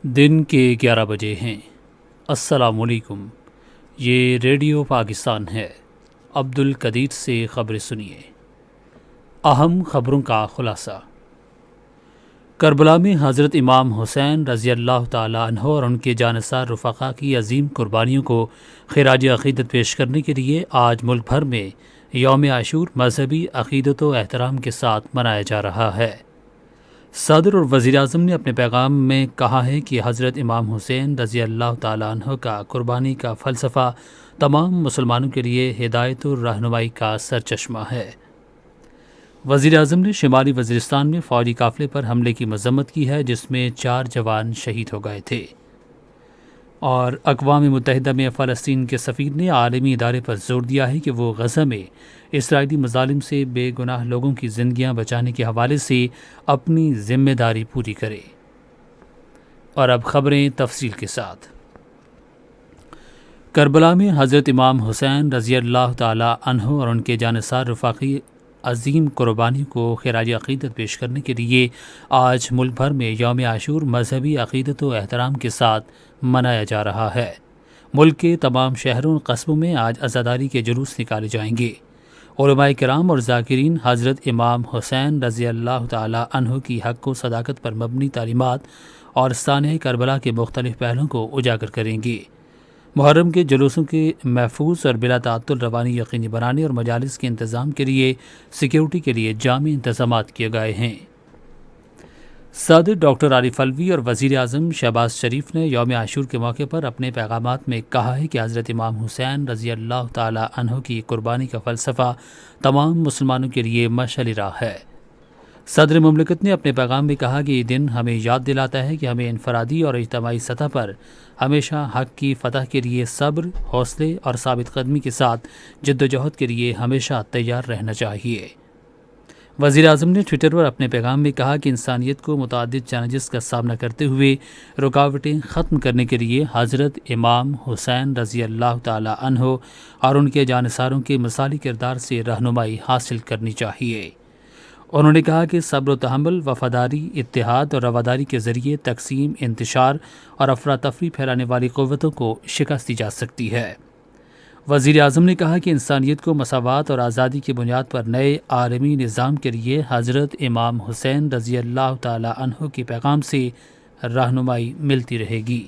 دن کے 11 بجے ہیں۔ السلام علیکم، یہ ریڈیو پاکستان ہے۔ عبد القدیر سے خبریں سنیے۔ اہم خبروں کا خلاصہ۔ کربلا میں حضرت امام حسین رضی اللہ تعالیٰ عنہ اور ان کے جانثار رفقا کی عظیم قربانیوں کو خراج عقیدت پیش کرنے کے لیے آج ملک بھر میں یوم عاشور مذہبی عقیدت و احترام کے ساتھ منایا جا رہا ہے۔ صدر اور وزیر اعظم نے اپنے پیغام میں کہا ہے کہ حضرت امام حسین رضی اللہ تعالیٰ عنہ کا قربانی کا فلسفہ تمام مسلمانوں کے لیے ہدایت اور رہنمائی کا سرچشمہ ہے۔ وزیر اعظم نے شمالی وزیرستان میں فوجی قافلے پر حملے کی مذمت کی ہے جس میں 4 جوان شہید ہو گئے تھے۔ اور اقوام متحدہ میں فلسطین کے سفیر نے عالمی ادارے پر زور دیا ہے کہ وہ غزہ میں اسرائیلی مظالم سے بے گناہ لوگوں کی زندگیاں بچانے کے حوالے سے اپنی ذمہ داری پوری کرے۔ اور اب خبریں تفصیل کے ساتھ۔ کربلا میں حضرت امام حسین رضی اللہ تعالی عنہ اور ان کے جانثار رفاقی عظیم قربانی کو خراج عقیدت پیش کرنے کے لیے آج ملک بھر میں یوم عاشور مذہبی عقیدت و احترام کے ساتھ منایا جا رہا ہے۔ ملک کے تمام شہروں اور قصبوں میں آج عزاداری کے جلوس نکالے جائیں گے۔ علماء کرام اور ذاکرین حضرت امام حسین رضی اللہ تعالی عنہ کی حق و صداقت پر مبنی تعلیمات اور سانحہ کربلا کے مختلف پہلوؤں کو اجاگر کریں گے۔ محرم کے جلوسوں کے محفوظ اور بلا تعطل روانی یقینی بنانے اور مجالس کے انتظام کے لیے سیکیورٹی کے لیے جامع انتظامات کیے گئے ہیں۔ صدر ڈاکٹر عارف الوی اور وزیر اعظم شہباز شریف نے یوم عاشور کے موقع پر اپنے پیغامات میں کہا ہے کہ حضرت امام حسین رضی اللہ تعالی عنہ کی قربانی کا فلسفہ تمام مسلمانوں کے لیے مشعل راہ ہے۔ صدر مملکت نے اپنے پیغام میں کہا کہ یہ دن ہمیں یاد دلاتا ہے کہ ہمیں انفرادی اور اجتماعی سطح پر ہمیشہ حق کی فتح کے لیے صبر، حوصلے اور ثابت قدمی کے ساتھ جدوجہد کے لیے ہمیشہ تیار رہنا چاہیے۔ وزیر اعظم نے ٹویٹر پر اپنے پیغام میں کہا کہ انسانیت کو متعدد چیلنجز کا سامنا کرتے ہوئے رکاوٹیں ختم کرنے کے لیے حضرت امام حسین رضی اللہ تعالی عنہ اور ان کے جانثاروں کے مثالی کردار سے رہنمائی حاصل کرنی چاہیے۔ انہوں نے کہا کہ صبر و تحمل، وفاداری، اتحاد اور رواداری کے ذریعے تقسیم، انتشار اور افراتفری پھیلانے والی قوتوں کو شکست دی جا سکتی ہے۔ وزیر اعظم نے کہا کہ انسانیت کو مساوات اور آزادی کی بنیاد پر نئے عالمی نظام کے لیے حضرت امام حسین رضی اللہ تعالی عنہ کے پیغام سے رہنمائی ملتی رہے گی۔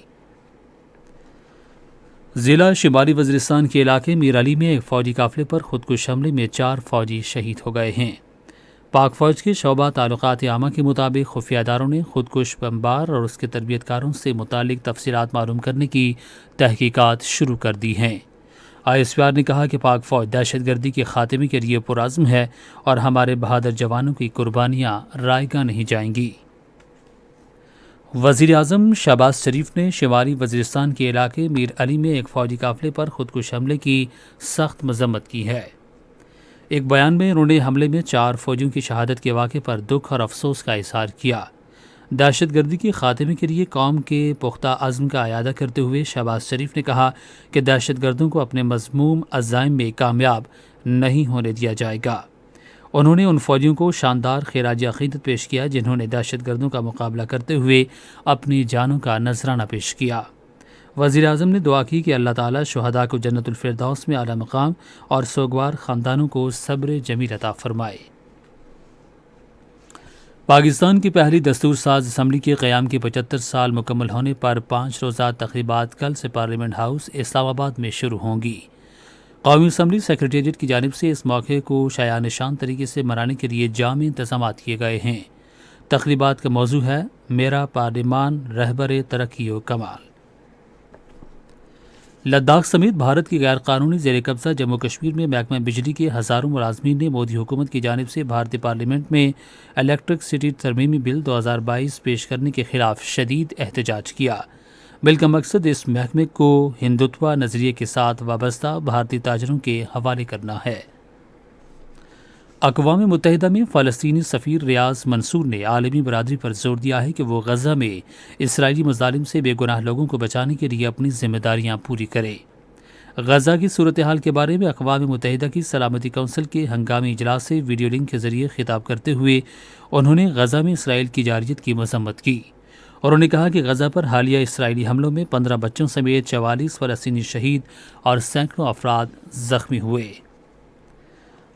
ضلع شمالی وزیرستان کے علاقے میر علی میں ایک فوجی قافلے پر خودکش حملے میں 4 فوجی شہید ہو گئے ہیں۔ پاک فوج کے شعبہ تعلقات عامہ کے مطابق خفیہ اداروں نے خودکش بمبار اور اس کے تربیت کاروں سے متعلق تفصیلات معلوم کرنے کی تحقیقات شروع کر دی ہیں۔ ISPR نے کہا کہ پاک فوج دہشت گردی کے خاتمے کے لیے پرعزم ہے اور ہمارے بہادر جوانوں کی قربانیاں رائیگاں نہیں جائیں گی۔ وزیر اعظم شہباز شریف نے شمالی وزیرستان کے علاقے میر علی میں ایک فوجی قافلے پر خودکش حملے کی سخت مذمت کی ہے۔ ایک بیان میں انہوں نے حملے میں 4 فوجیوں کی شہادت کے واقعے پر دکھ اور افسوس کا اظہار کیا۔ دہشت گردی کے خاتمے کے لیے قوم کے پختہ عزم کا اعادہ کرتے ہوئے شہباز شریف نے کہا کہ دہشت گردوں کو اپنے مذموم عزائم میں کامیاب نہیں ہونے دیا جائے گا۔ انہوں نے ان فوجیوں کو شاندار خراج عقیدت پیش کیا جنہوں نے دہشت گردوں کا مقابلہ کرتے ہوئے اپنی جانوں کا نذرانہ پیش کیا۔ وزیر اعظم نے دعا کی کہ اللہ تعالیٰ شہداء کو جنت الفردوس میں اعلیٰ مقام اور سوگوار خاندانوں کو صبر جمیل عطا فرمائے۔ پاکستان کی پہلی دستور ساز اسمبلی کے قیام کے 75 سال مکمل ہونے پر 5 روزہ تقریبات کل سے پارلیمنٹ ہاؤس اسلام آباد میں شروع ہوں گی۔ قومی اسمبلی سیکریٹریٹ کی جانب سے اس موقع کو شایان نشان طریقے سے منانے کے لیے جامع انتظامات کیے گئے ہیں۔ تقریبات کا موضوع ہے میرا پارلیمان رہبر ترقی و کمال۔ لداخ سمیت بھارت کی غیر قانونی زیر قبضہ جموں کشمیر میں محکمہ بجلی کے ہزاروں ملازمین نے مودی حکومت کی جانب سے بھارتی پارلیمنٹ میں الیکٹرک سٹی ترمیمی بل 2022 پیش کرنے کے خلاف شدید احتجاج کیا۔ بل کا مقصد اس محکمے کو ہندوتوا نظریے کے ساتھ وابستہ بھارتی تاجروں کے حوالے کرنا ہے۔ اقوام متحدہ میں فلسطینی سفیر ریاض منصور نے عالمی برادری پر زور دیا ہے کہ وہ غزہ میں اسرائیلی مظالم سے بے گناہ لوگوں کو بچانے کے لیے اپنی ذمہ داریاں پوری کرے۔ غزہ کی صورتحال کے بارے میں اقوام متحدہ کی سلامتی کونسل کے ہنگامی اجلاس سے ویڈیو لنک کے ذریعے خطاب کرتے ہوئے انہوں نے غزہ میں اسرائیل کی جارحیت کی مذمت کی۔ انہوں نے کہا کہ غزہ پر حالیہ اسرائیلی حملوں میں 15 بچوں سمیت 44 فلسطینی شہید اور سینکڑوں افراد زخمی ہوئے۔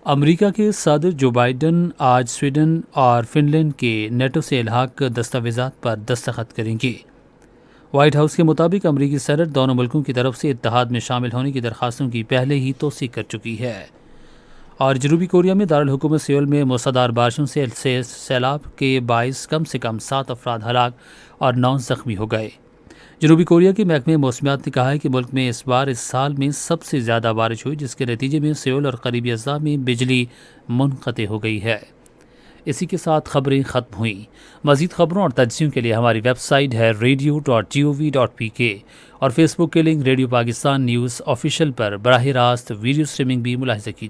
امریکہ کے صدر جو بائیڈن آج سویڈن اور فن لینڈ کے نیٹو سے الحاق دستاویزات پر دستخط کریں گے۔ وائٹ ہاؤس کے مطابق امریکی صدر دونوں ملکوں کی طرف سے اتحاد میں شامل ہونے کی درخواستوں کی پہلے ہی توثیق کر چکی ہے۔ اور جنوبی کوریا میں دارالحکومت سیول میں موسلادھار بارشوں سے سیلاب کے باعث کم سے کم 7 افراد ہلاک اور 9 زخمی ہو گئے۔ جنوبی کوریا کے محکمہ موسمیات نے کہا ہے کہ ملک میں اس بار اس سال میں سب سے زیادہ بارش ہوئی، جس کے نتیجے میں سیول اور قریبی اضلاع میں بجلی منقطع ہو گئی ہے۔ اسی کے ساتھ خبریں ختم ہوئیں۔ مزید خبروں اور تجزیوں کے لیے ہماری ویب سائٹ ہے radio.gov.pk اور فیس بک کے link radio Pakistan news official پر براہ راست ویڈیو سٹریمنگ بھی ملاحظہ کیجیے۔